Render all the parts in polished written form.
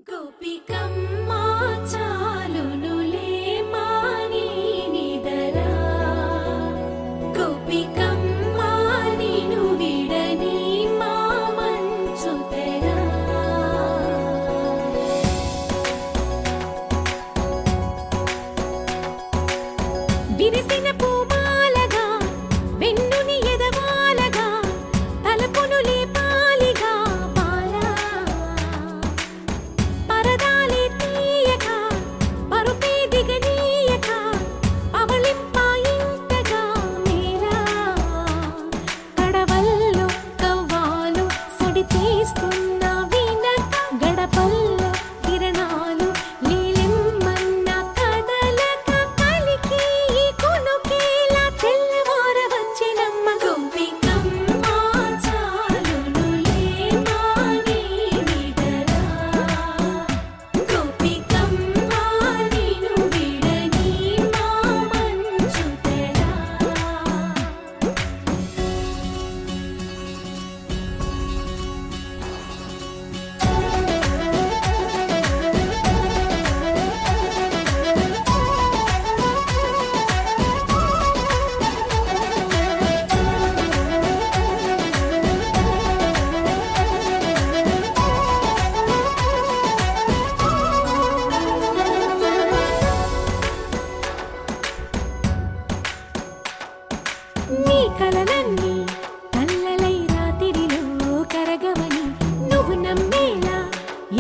గోపికమ్మా చాలునులే మాని నిదరా గోపికమ్మా నిను విడని మా మంచు తెరా విరిసిన పూమాలగా వెన్నుని ఎదవాలగా తలపును లేపాలిగా బాలా పరదాలే తీయక పరుపే దిగనీయక పవళింపాయింటగా మేరా కడవల్లో కవ్వాలు సడి చేస్తున్న వినక గడపల్లో కిరణాలు నీలిమ్మన్న కదలక కలికి ఈ కునుకేలా తెల్లవార వచ్చినమ్మ గోపికమ్మా చాలునులే మాని నిదరా గోపికమ్మా నిను విడని మా మంచు తెరా నీ కలలన్నీ కల్లలై రాత్రిలో కరగవని నువ్వు నమ్మేలా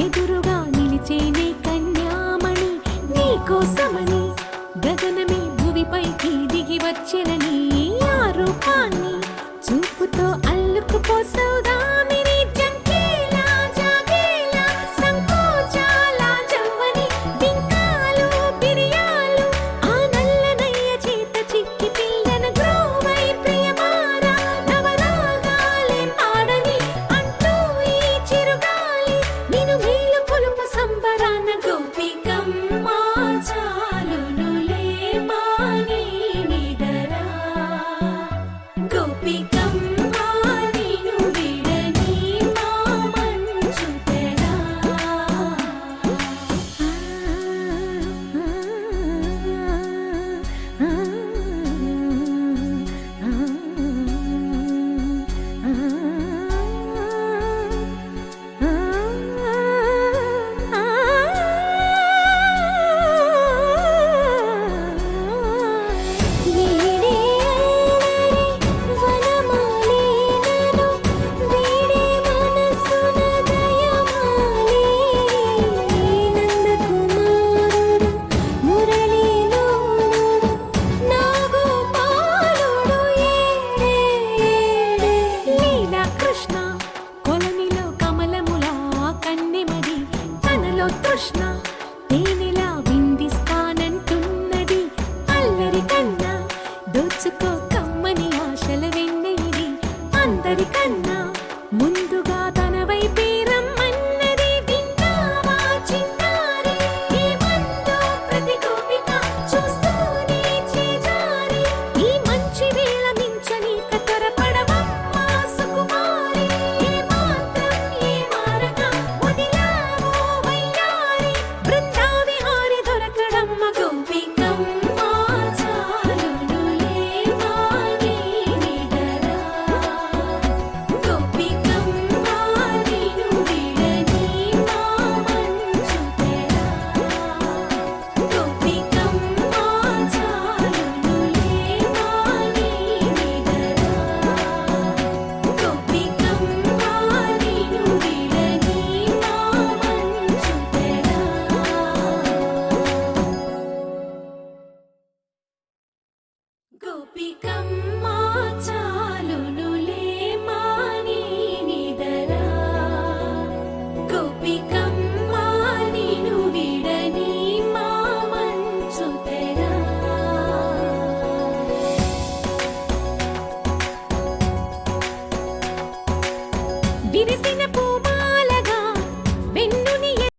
ఎదురుగా నిలిచేనే కన్యామణి నీ కోసమని గగనమే భువిపైకి దిగి వచ్చెనని